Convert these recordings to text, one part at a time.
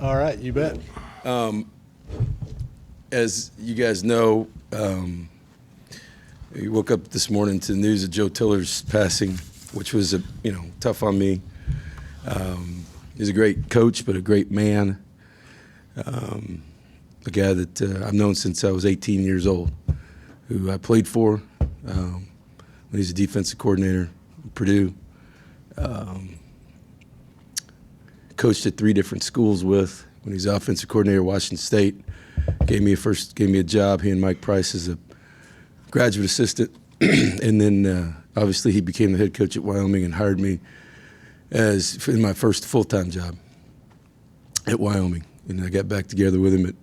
All right, you bet. As you guys know, you woke up this morning to the news of Joe Tiller's passing, which was tough on me. He's a great coach, but a great man. A guy that I've known since I was 18 years old, who I played for when he was a defensive coordinator at Purdue. Coached at 3 different schools with. When he was offensive coordinator at Washington State, gave me a job. He and Mike Price as a graduate assistant, and then obviously he became the head coach at Wyoming and hired me as in my first full-time job at Wyoming. And I got back together with him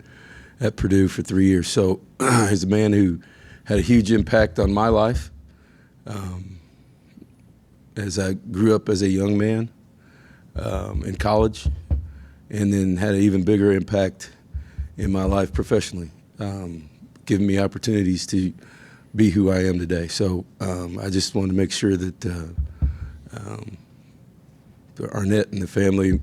at Purdue for 3 years. So he's a man who had a huge impact on my life as I grew up as a young man in college, and then had an even bigger impact in my life professionally, giving me opportunities to be who I am today. So I just wanted to make sure that Arnett and the family,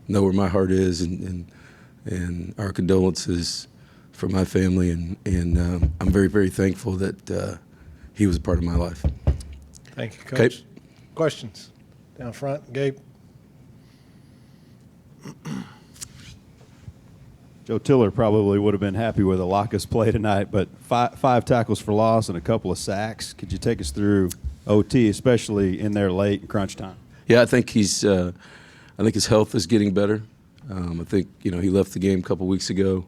know where my heart is, and our condolences for my family, and I'm very, very thankful that he was a part of my life. Thank you, Coach. Okay. Questions? Down front, Gabe. Joe Tiller probably would have been happy with a Lacus play tonight, but five tackles for loss and a couple of sacks. Could you take us through OT, especially in there late in crunch time? Yeah, I think his health is getting better. I think he left the game a couple weeks ago.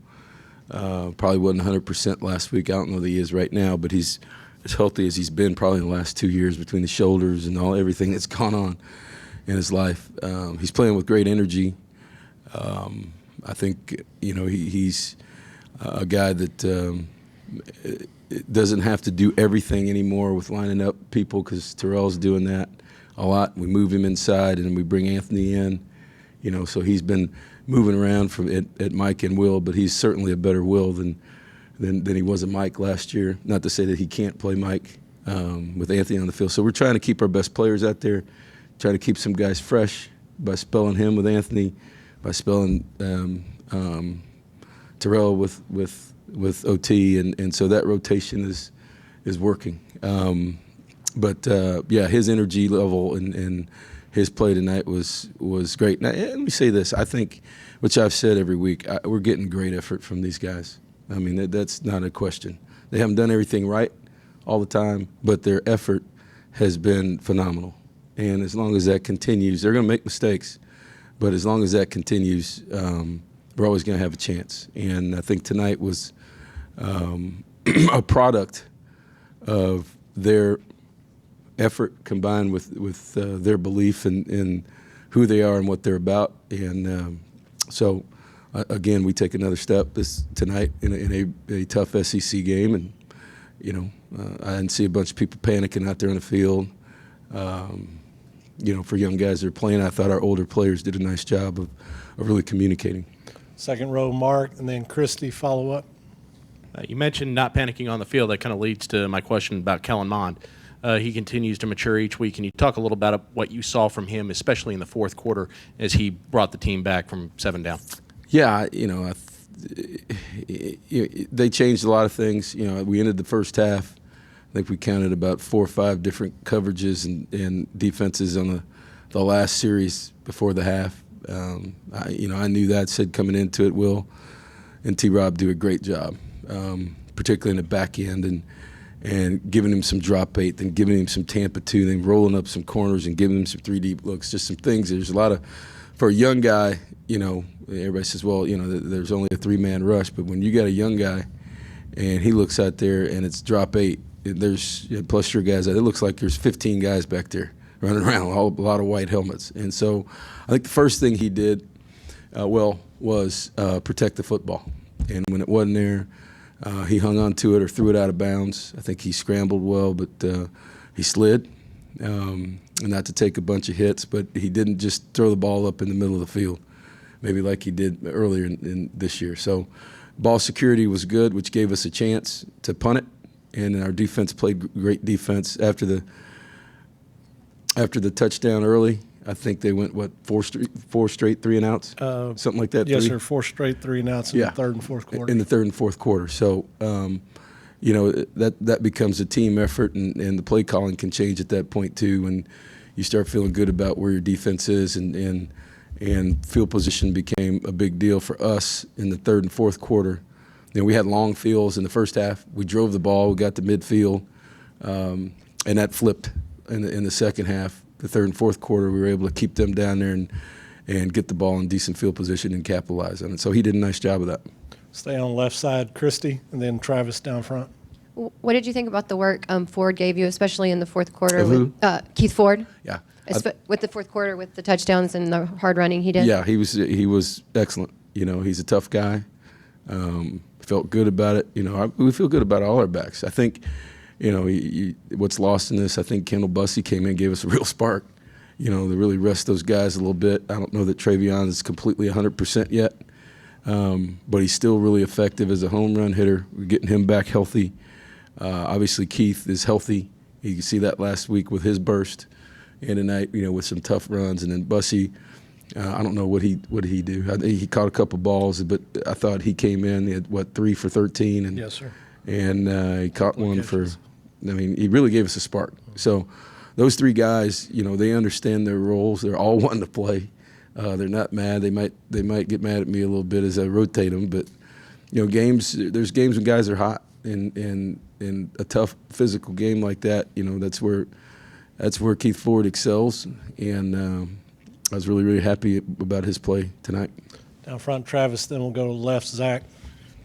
Probably wasn't 100% last week. I don't know that he is right now, but he's as healthy as he's been probably in the last 2 years between the shoulders and everything that's gone on in his life. He's playing with great energy. I think he's a guy that doesn't have to do everything anymore with lining up people, because Terrell's doing that a lot. We move him inside and then we bring Anthony in. So he's been moving around at Mike and Will, but he's certainly a better Will than he was at Mike last year. Not to say that he can't play Mike with Anthony on the field. So we're trying to keep our best players out there, try to keep some guys fresh by spelling him with Anthony, by spelling Terrell with OT, and so that rotation is working. But his energy level and his play tonight was great. Now, let me say this: I think, which I've said every week, we're getting great effort from these guys. I mean, that's not a question. They haven't done everything right all the time, but their effort has been phenomenal. And as long as that continues, they're going to make mistakes, but as long as that continues, we're always going to have a chance. And I think tonight was a product of their effort combined with their belief in who they are and what they're about. And so, again, we take another step tonight in a tough SEC game. And, I didn't see a bunch of people panicking out there on the field. For young guys that are playing, I thought our older players did a nice job of really communicating. Second row, Mark, and then Christy follow up. You mentioned not panicking on the field. That kind of leads to my question about Kellen Mond. He continues to mature each week. Can you talk a little about what you saw from him, especially in the fourth quarter, as he brought the team back from 7 down? Yeah, they changed a lot of things. We ended the first half. I think we counted about 4 or 5 different coverages and defenses on the last series before the half. I knew that. Said coming into it, Will and T-Rob do a great job, particularly in the back end and giving him some drop bait, then giving him some Tampa 2, then rolling up some corners and giving him some 3 deep looks, just some things. There's a lot of, for a young guy, everybody says, well, there's only a 3-man rush, but when you got a young guy and he looks out there and it's drop 8, there's plus your guys, it looks like there's 15 guys back there running around, a lot of white helmets. And so I think the first thing he did was protect the football. And when it wasn't there, he hung on to it or threw it out of bounds. I think he scrambled well, but he slid. And not to take a bunch of hits, but he didn't just throw the ball up in the middle of the field, maybe like he did earlier in this year. So ball security was good, which gave us a chance to punt it. And our defense played great defense after the touchdown early. I think they went, four straight 3 and outs? Something like that? Yes, 3? sir. 4 straight 3 and outs in the third and fourth quarter. In the third and fourth quarter. So, that becomes a team effort, and the play calling can change at that point too. When you start feeling good about where your defense is, and field position became a big deal for us in the third and fourth quarter. We had long fields in the first half. We drove the ball. We got to midfield, and that flipped in the second half. The third and fourth quarter, we were able to keep them down there and get the ball in decent field position and capitalize on it. So he did a nice job of that. Stay on the left side, Christy, and then Travis down front. What did you think about the work Ford gave you, especially in the fourth quarter? Of who? With Keith Ford? Yeah. With the fourth quarter, with the touchdowns and the hard running he did? Yeah, he was excellent. He's a tough guy. Felt good about it. We feel good about all our backs. I think, what's lost in this, I think Kendall Bussey came in and gave us a real spark, to really rest those guys a little bit. I don't know that Travion is completely 100% yet, but he's still really effective as a home run hitter. We're getting him back healthy. Obviously, Keith is healthy. You can see that last week with his burst, and tonight, with some tough runs. And then Bussey, I don't know what he do. He caught a couple balls, but I thought he came in. He had 3 for 13, and Yes, sir. And he caught one catches. he really gave us a spark. So those 3 guys, they understand their roles. They're all wanting to play. They're not mad. They might get mad at me a little bit as I rotate them, but there's games when guys are hot, and in a tough physical game like that, that's where Keith Ford excels, and I was really, really happy about his play tonight. Down front, Travis, then we'll go to left, Zach.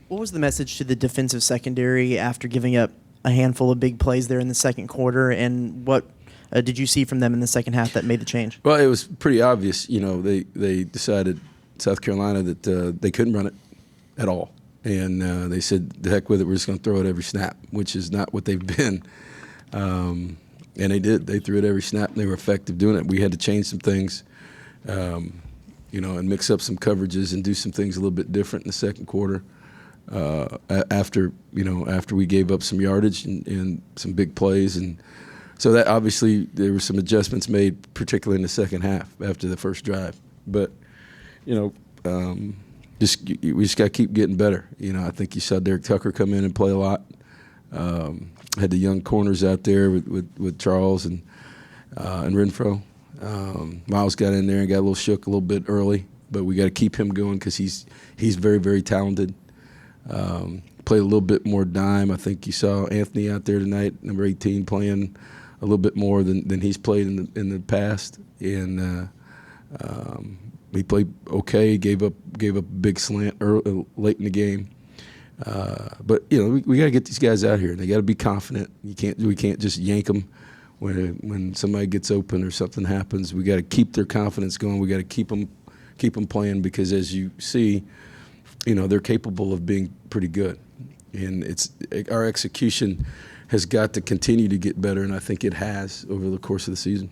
What was the message to the defensive secondary after giving up a handful of big plays there in the second quarter, and what did you see from them in the second half that made the change? Well, it was pretty obvious. They decided, South Carolina, that they couldn't run it at all. And they said, the heck with it, we're just going to throw it every snap, which is not what they've been. And they did. They threw it every snap, and they were effective doing it. We had to change some things, and mix up some coverages and do some things a little bit different in the second quarter. After we gave up some yardage and some big plays, and so that obviously there were some adjustments made, particularly in the second half after the first drive. But we just got to keep getting better. I think you saw Derek Tucker come in and play a lot. Had the young corners out there with Charles and Renfro. Miles got in there and got a little shook a little bit early, but we got to keep him going because he's very, very talented. Played a little bit more dime. I think you saw Anthony out there tonight, number 18, playing a little bit more than he's played in the past, and he played okay. Gave up a big slant late in the game, but we got to get these guys out here. They got to be confident. We can't just yank them when somebody gets open or something happens. We got to keep their confidence going. We got to keep them playing, because as you see, they're capable of being pretty good, and our execution has got to continue to get better, and I think it has over the course of the season.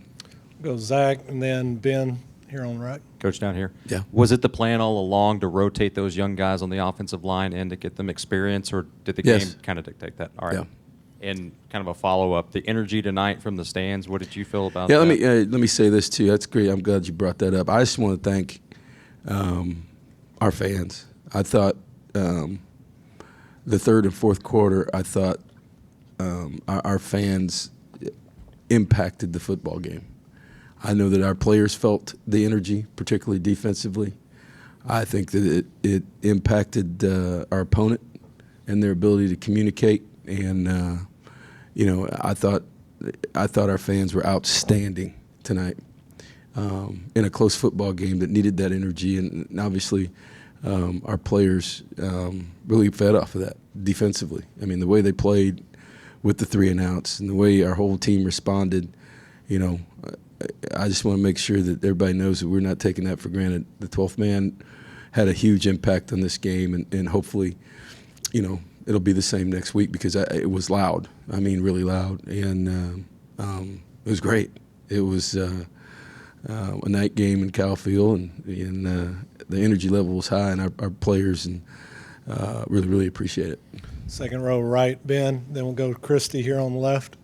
Go Zach, and then Ben here on the right. Coach down here. Yeah. Was it the plan all along to rotate those young guys on the offensive line and to get them experience, or did the Yes. game kind of dictate that? All right. Yeah. And kind of a follow-up, the energy tonight from the stands, what did you feel about Yeah, that? let me say this too. That's great. I'm glad you brought that up. I just want to thank our fans. I thought the third and fourth quarter, I thought our fans impacted the football game. I know that our players felt the energy, particularly defensively. I think that it impacted our opponent and their ability to communicate. And I thought our fans were outstanding tonight in a close football game that needed that energy. And obviously, our players really fed off of that defensively. I mean, the way they played with the 3 and outs and the way our whole team responded, I just want to make sure that everybody knows that we're not taking that for granted. The 12th man had a huge impact on this game, and hopefully, it'll be the same next week, because it was loud. I mean, really loud, and it was great. It was a night game in Cal Field, and the energy level was high, and our players really, really appreciate it. Second row right, Ben. Then we'll go to Christy here on the left.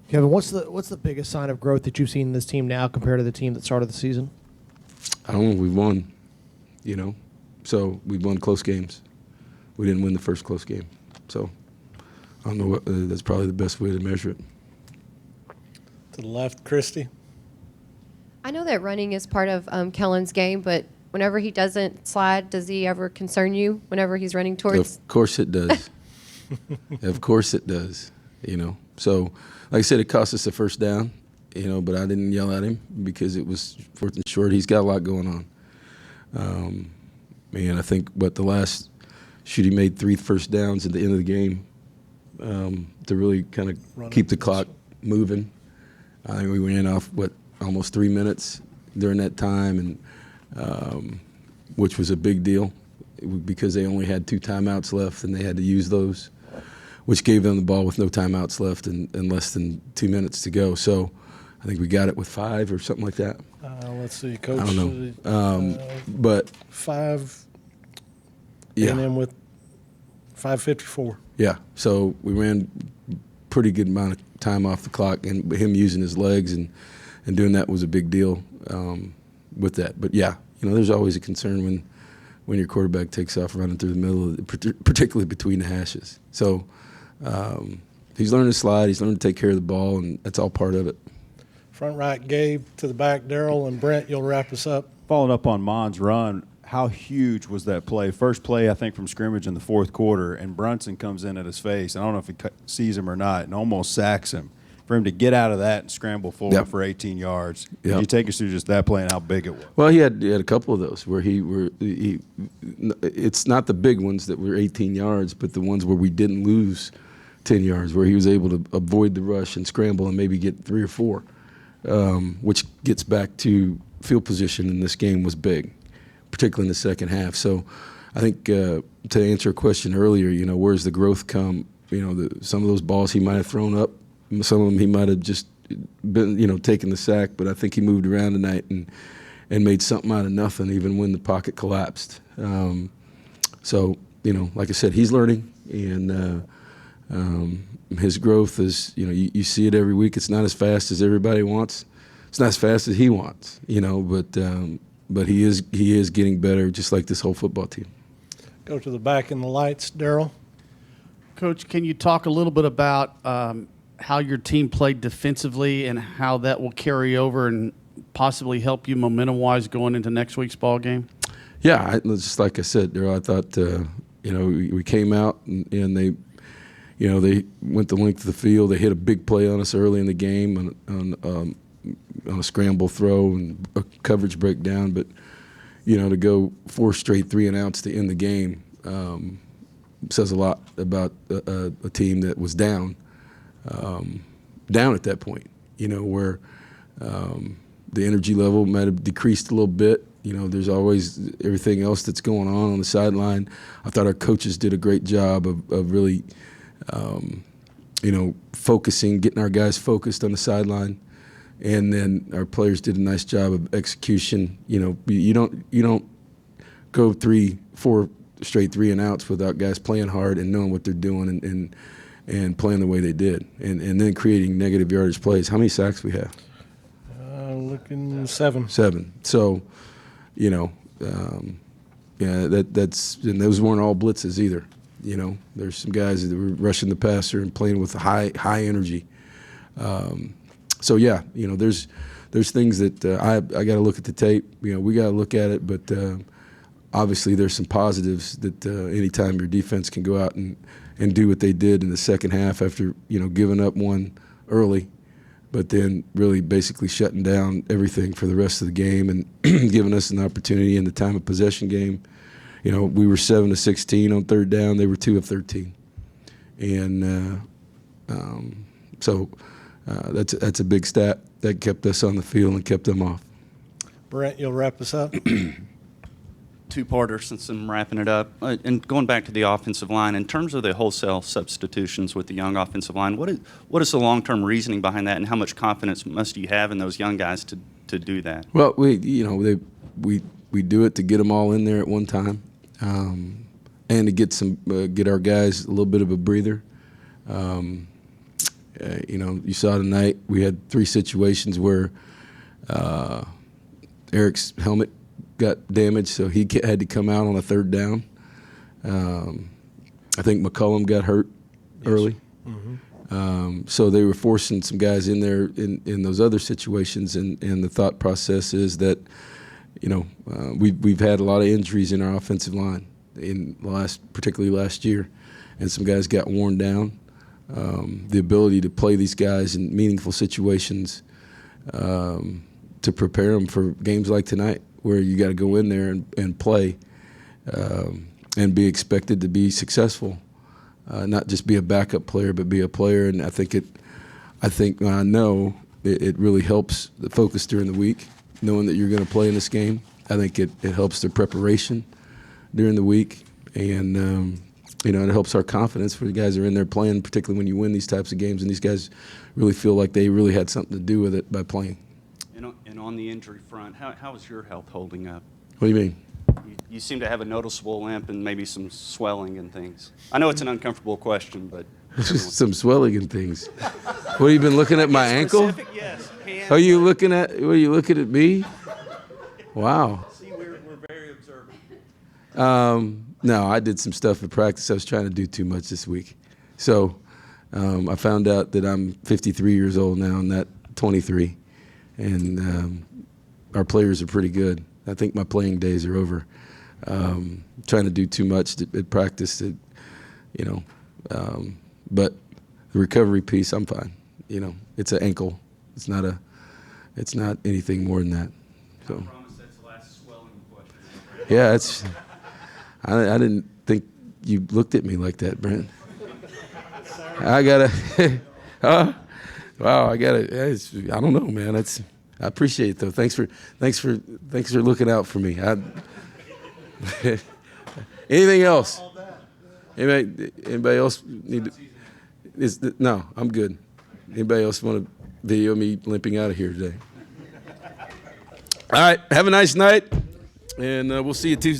Kevin, what's the biggest sign of growth that you've seen in this team now compared to the team that started the season? I don't know. We've won, so we've won close games. We didn't win the first close game, so I don't know what. That's probably the best way to measure it. To the left, Christy. I know that running is part of Kellen's game, but whenever he doesn't slide, does he ever concern you whenever he's running towards? Of course it does. Of course it does. So like I said, it cost us a first down. But I didn't yell at him because it was fourth and short. He's got a lot going on. And I think the last shoot he made 3 first downs at the end of the game to really kind of keep the clock moving. I think we ran off almost 3 minutes during that time, and which was a big deal because they only had 2 timeouts left and they had to use those, which gave them the ball with no timeouts left and less than 2 minutes to go. So I think we got it with 5 or something like that. Let's see, Coach. I don't know. But 5. yeah, And then with 5:54. yeah. So we ran pretty good amount of time off the clock, and him using his legs and doing that was a big deal with that. But yeah, there's always a concern when your quarterback takes off running through the middle, particularly between the hashes. So he's learned to slide. He's learned to take care of the ball, and that's all part of it. Front right, Gabe. To the back, Daryl. And Brent, you'll wrap us up. Following up on Mon's run, how huge was that play? First play, I think, from scrimmage in the fourth quarter, and Brunson comes in at his face. I don't know if he sees him or not, and almost sacks him. For him to get out of that and scramble forward for 18 yards, could you take us through just that play and how big it was? Well, he had a couple of those where it's not the big ones that were 18 yards, but the ones where we didn't lose 10 yards, where he was able to avoid the rush and scramble and maybe get 3 or 4, which gets back to field position in this game was big, particularly in the second half. So I think to answer a question earlier, where's the growth come? Some of those balls he might have thrown up, some of them he might have just been, taking the sack, but I think he moved around tonight and made something out of nothing, even when the pocket collapsed. So, like I said, he's learning, and his growth is, you see it every week. It's not as fast as everybody wants. It's not as fast as he wants, but he is getting better, just like this whole football team. Go to the back in the lights, Daryl. Coach, can you talk a little bit about how your team played defensively and how that will carry over and possibly help you momentum-wise going into next week's ball game? Yeah, just like I said, Daryl, I thought, we came out and they – they went the length of the field. They hit a big play on us early in the game on a scramble throw and a coverage breakdown. But, to go 4 straight 3-and-outs to end the game says a lot about a team that was down at that point, where the energy level might have decreased a little bit. There's always everything else that's going on the sideline. I thought our coaches did a great job of really – focusing, getting our guys focused on the sideline, and then our players did a nice job of execution. You don't go 3-4 straight 3-and-outs without guys playing hard and knowing what they're doing and playing the way they did, and then creating negative yardage plays. How many sacks we have? Looking 7. 7. So, that's and those weren't all blitzes either. There's some guys that were rushing the passer and playing with high energy. So yeah, there's things that I got to look at the tape. We got to look at it, but obviously there's some positives that anytime your defense can go out and do what they did in the second half after giving up one early, but then really basically shutting down everything for the rest of the game and giving us an opportunity in the time of possession game. We were 7 of 16 on third down. They were 2 of 13, and so that's a big stat that kept us on the field and kept them off. Brent, you'll wrap us up. Two-parter since I'm wrapping it up. And going back to the offensive line, in terms of the wholesale substitutions with the young offensive line, what is the long-term reasoning behind that, and how much confidence must you have in those young guys to do that? Well, we do it to get them all in there at one time. And to get our guys a little bit of a breather. You saw tonight we had 3 situations where Eric's helmet got damaged, so he had to come out on a 3rd down. I think McCullum got hurt early. So they were forcing some guys in there in those other situations, and the thought process is that, we've had a lot of injuries in our offensive line particularly last year, and some guys got worn down. The ability to play these guys in meaningful situations to prepare them for games like tonight, where you got to go in there and play and be expected to be successful, not just be a backup player, but be a player. And I know it really helps the focus during the week, knowing that you're going to play in this game. I think it helps their preparation during the week, and it helps our confidence for the guys that are in there playing, particularly when you win these types of games, and these guys really feel like they really had something to do with it by playing. And on the injury front, how is your health holding up? What do you mean? You seem to have a noticeable limp and maybe some swelling and things. I know it's an uncomfortable question, but some swelling and things. What, have you been looking at my ankle? Yes. Are you looking at me? Wow. See, we're very observant. No, I did some stuff in practice. I was trying to do too much this week. So I found out that I'm 53 years old now, not 23. And our players are pretty good. I think my playing days are over. Trying to do too much at practice, but the recovery piece, I'm fine. It's an ankle. It's not anything more than that. So. I promise that's the last swelling question. Yeah, I didn't think you looked at me like that, Brent. I gotta. Wow, I don't know, man. I appreciate it though. Thanks for looking out for me. Anything else? Anybody else need to? No, I'm good. Anybody else want to video me limping out of here today? All right, have a nice night, and we'll see you Tuesday.